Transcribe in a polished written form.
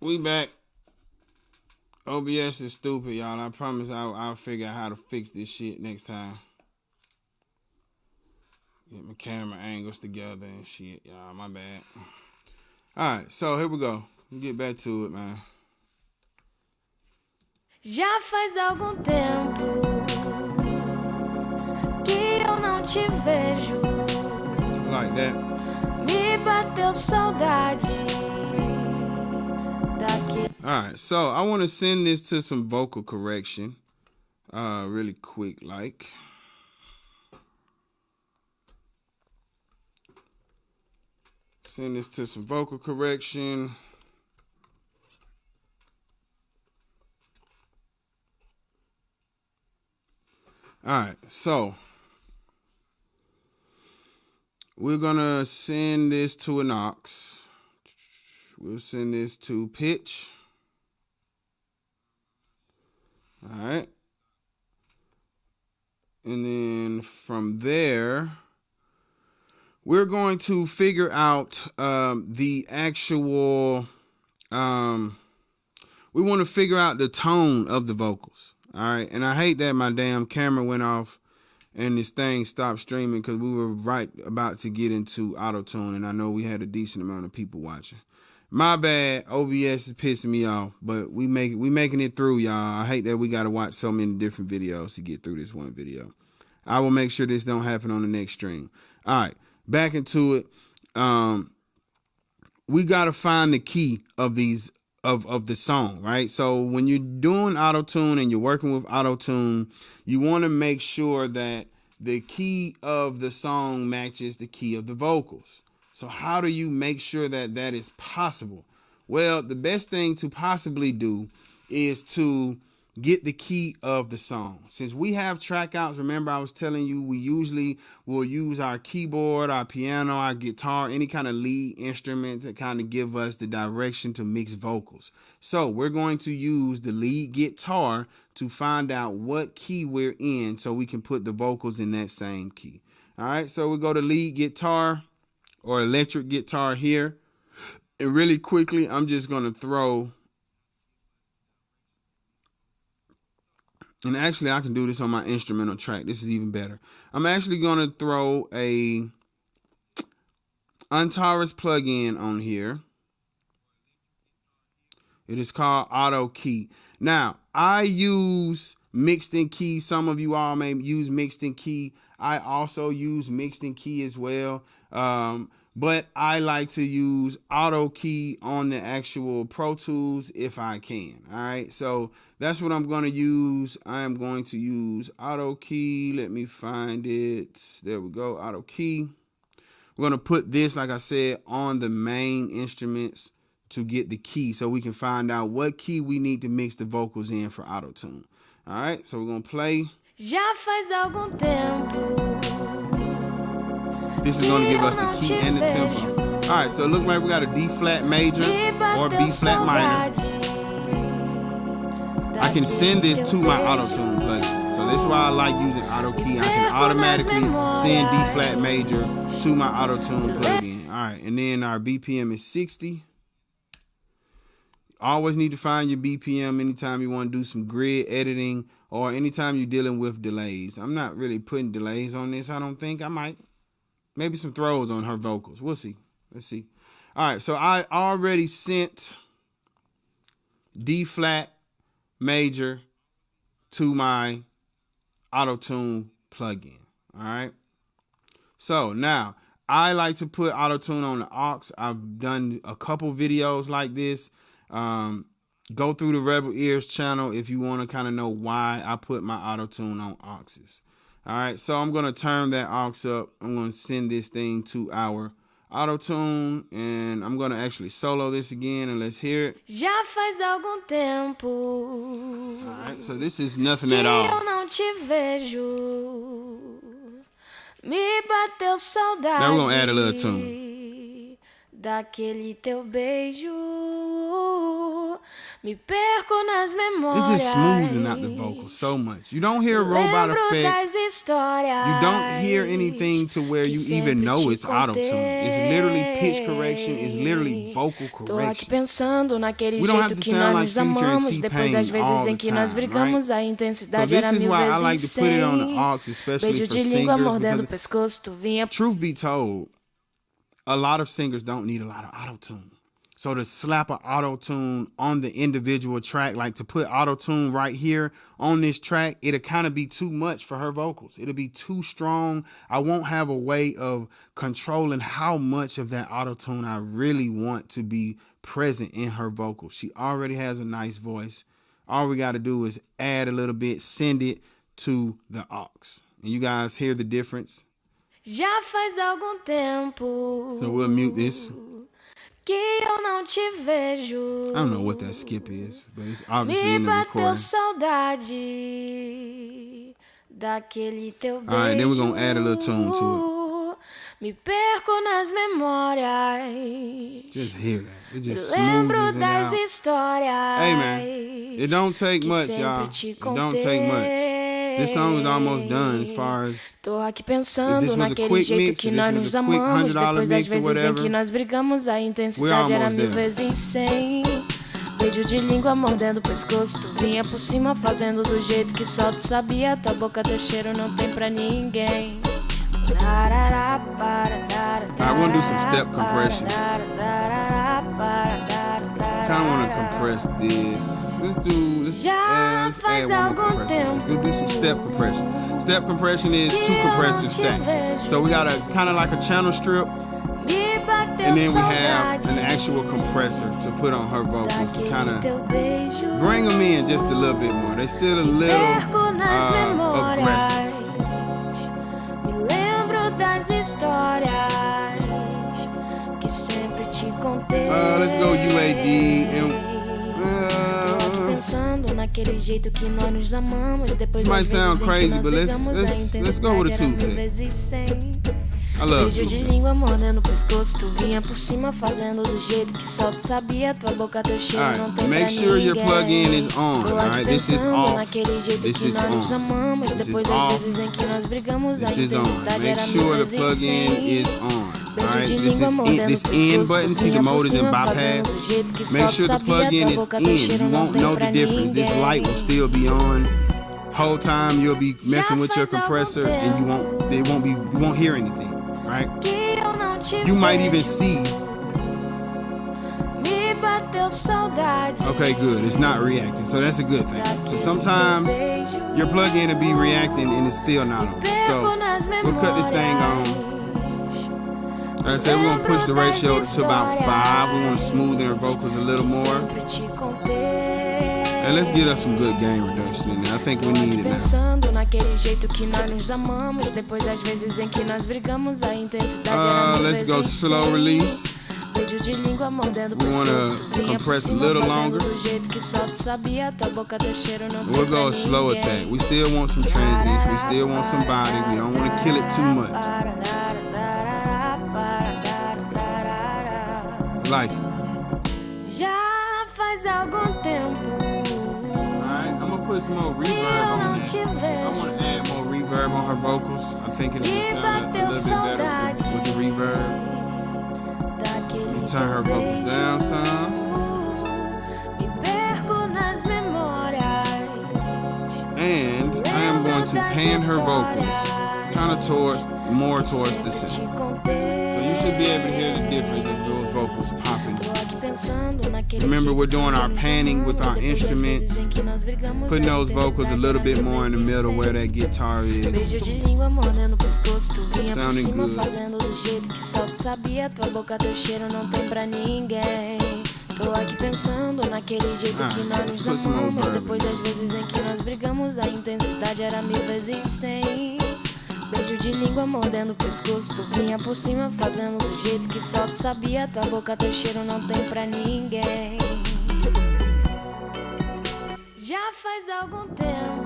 We back. OBS is stupid, y'all. I promise I'll figure out how to fix this shit next time. Get my camera angles together and shit, y'all. My bad. Alright, so here we go. We'll get back to it, man. Já faz algum tempo que eu não te vejo. Like that. Me bateu saudade daquele. Alright, so I want to send this to some vocal correction. Really quick, like. Send this to some vocal correction. Alright, so we're gonna send this to an aux. We'll send this to pitch. Alright. And then from there, we're going to figure out the actual, we want to figure out the tone of the vocals. All right. And I hate that my damn camera went off and this thing stopped streaming because we were right about to get into auto-tune. And I know we had a decent amount of people watching. My bad. OBS is pissing me off, but we making it through, y'all. I hate that we got to watch so many different videos to get through this one video. I will make sure this don't happen on the next stream. All right. Back into it. We got to find the key of these of the song, right? So when you're doing auto-tune and you're working with auto-tune, you want to make sure that the key of the song matches the key of the vocals. So how do you make sure that that is possible? Well, the best thing to possibly do is to get the key of the song. Since we have track outs, remember I was telling you we usually will use our keyboard, our piano, our guitar, any kind of lead instrument to kind of give us the direction to mix vocals. So we're going to use the lead guitar to find out what key we're in so we can put the vocals in that same key. All right, so we go to lead guitar or electric guitar here. And really quickly, I'm just going to throw. And actually, I can do this on my instrumental track. This is even better. I'm actually going to throw a Antares plugin on here. It is called Auto Key. Now, I use mixed in key. Some of you all may use mixed in key. I also use mixed in key as well. But I like to use auto key on the actual Pro Tools if I can. All right, so that's what I'm going to use. I am going to use auto key. Let me find it. There we go, auto key. We're going to put this, like I said, on the main instruments to get the key so we can find out what key we need to mix the vocals in for auto tune. All right, so we're going to play. Já faz algum tempo. This is going to give us the key and the tempo. All right, so it looks like we got a D flat major or B flat minor. I can send this to my auto-tune plugin. So this is why I like using auto key. I can automatically send D flat major to my auto-tune plugin. All right, and then our BPM is 60. Always need to find your BPM anytime you want to do some grid editing or anytime you're dealing with delays. I'm not really putting delays on this, I don't think. I might. Maybe some throws on her vocals. We'll see. Let's see. All right, so I already sent D flat major to my auto-tune plugin. All right. So now I like to put auto-tune on the aux. I've done a couple videos like this. Go through the Rebel Ears channel if you want to kind of know why I put my auto-tune on auxes. All right, so I'm going to turn that aux up. I'm going to send this thing to our auto-tune, and I'm going to actually solo this again, and let's hear it. Já faz algum tempo. All right, so this is nothing at all. Eu não te vejo. Me bateu saudade. Now we're going to add a little tune. Daquele teu beijo. Me perco nas It's memórias. just smoothing out the vocals so much. You don't hear robot Lembro effect. das histórias. You don't hear anything to where que you even sempre know te it's auto-tune. It's literally pitch correction. It's contei. literally vocal Tô aqui correction. pensando naquele We don't have jeito to que sound nós like nos Future and amamos. Depois das T-Pain all vezes the em que nós time, brigamos, right? a So intensidade this era is mil why I vezes like to put it on the 100. aux, especially Beijo for de língua singers, mordendo o because pescoço, tu vinha. truth be told, a lot of singers don't need a lot of auto-tune. So to slap an auto-tune on the individual track, like to put auto-tune right here on this track, it'll kind of be too much for her vocals. It'll be too strong. I won't have a way of controlling how much of that auto-tune I really want to be present in her vocals. She already has a nice voice. All we got to do is add a little bit, send it to the aux. And you guys hear the difference? Já faz algum tempo. So we'll mute this. Que eu não te vejo. I don't know what that skip is, but it's obviously Me in the bateu recording. saudade daquele teu beijo. Alright, then we're gonna add a little tune to Me perco nas memórias. Just hear that. It just Lembro smooths it das out. histórias. Hey man, it don't take que much, sempre y'all. te It don't take much. This song is almost done as far as Tô aqui if this pensando was a naquele quick jeito mix, que if nós this nos was a quick amamos. $100 Depois das mix or vezes em whatever, que nós brigamos, a intensidade era almost mil there. vezes 100. Beijo de língua mordendo o pescoço, tu vinha por cima fazendo do jeito que só tu sabia. Tua boca, teu cheiro não tem pra ninguém. I want to do some step compression. Kind of want to compress this. Let's add one more compressor. Let's do some step compression. Step compression is two compressors stacked. So we got a kind of like a channel strip, and then we have an actual compressor to put on her vocals to kind of bring them in just a little bit more. They're still a little aggressive. Das histórias que sempre te contei. Let's go UAD and Tô aqui pensando naquele jeito que nós nos amamos. Depois might das sound vezes crazy, em que nós but brigamos, a let's go with a intensidade era two-take. mil vezes 100. I love Beijo de two. língua mordendo o pescoço, tu vinha por cima fazendo do jeito que só tu sabia. Tua boca, teu cheiro Alright, não tem make pra sure your ninguém. plug-in is on, Tô aqui alright? This is pensando off. naquele jeito This que is nós nos on. amamos. This is Depois das off. vezes em que nós brigamos, a This is on. intensidade era Make mil sure the vezes plug-in 100. is on. Beijo Alright, de this língua is mordendo this o pescoço, in button. See the vinha por mode is in cima bypass. fazendo do jeito que só Make tu sure the sabia. plug-in Tua is boca, teu in. cheiro You não won't tem know the pra difference. This light will ninguém. still be on. Whole time you'll be messing with your compressor and you won't hear anything, right? Que eu não te You might even vejo. see. Me bateu saudade. Okay, good. It's not reacting, so that's a good thing. So sometimes your plug-in will be reacting and it's still not on. So we'll cut this thing on. Like I said, we're gonna push the ratio to about 5. We want to smoothen our vocals a little more. And let's get us some good gain reduction in there. I think we need it now. Pensando naquele jeito que nós nos amamos. Depois das vezes em que nós brigamos, a intensidade era mil Let's go vezes slow 100. release. Beijo de língua mordendo o We wanna pescoço, tu vinha por compress a cima little fazendo longer. do jeito que só tu sabia. Tua boca, teu cheiro não tem We'll pra go a slow ninguém. attack. We still want some transients. We still want some body. We don't want to kill it too much. Like it. Já faz algum tempo Alright, I'm gonna put some more que eu reverb não on te there. I want to vejo. add more reverb on her vocals. I'm thinking it Me would sound a bateu little bit better saudade with the reverb. daquele Turn her teu vocals beijo. down some. Me perco nas memórias. And I am going to pan her vocals kind of more towards the center. So you should be able to hear the difference of those vocals popping. Remember, we're doing our panning with our instruments, putting those vocals a little bit more in the middle where that guitar is. Beijo de língua mordendo o pescoço, tu vinha por Sounding cima good. fazendo do jeito que só tu sabia. Tua boca, teu cheiro não tem pra ninguém. Tô aqui pensando naquele jeito que nós nos put some more amamos. verb in Depois das vezes em que nós brigamos, a intensidade era mil vezes 100. Beijo de língua mordendo o pescoço, tu vinha por cima fazendo do jeito que só tu sabia. Tua boca, teu cheiro não tem pra ninguém. Já faz algum tempo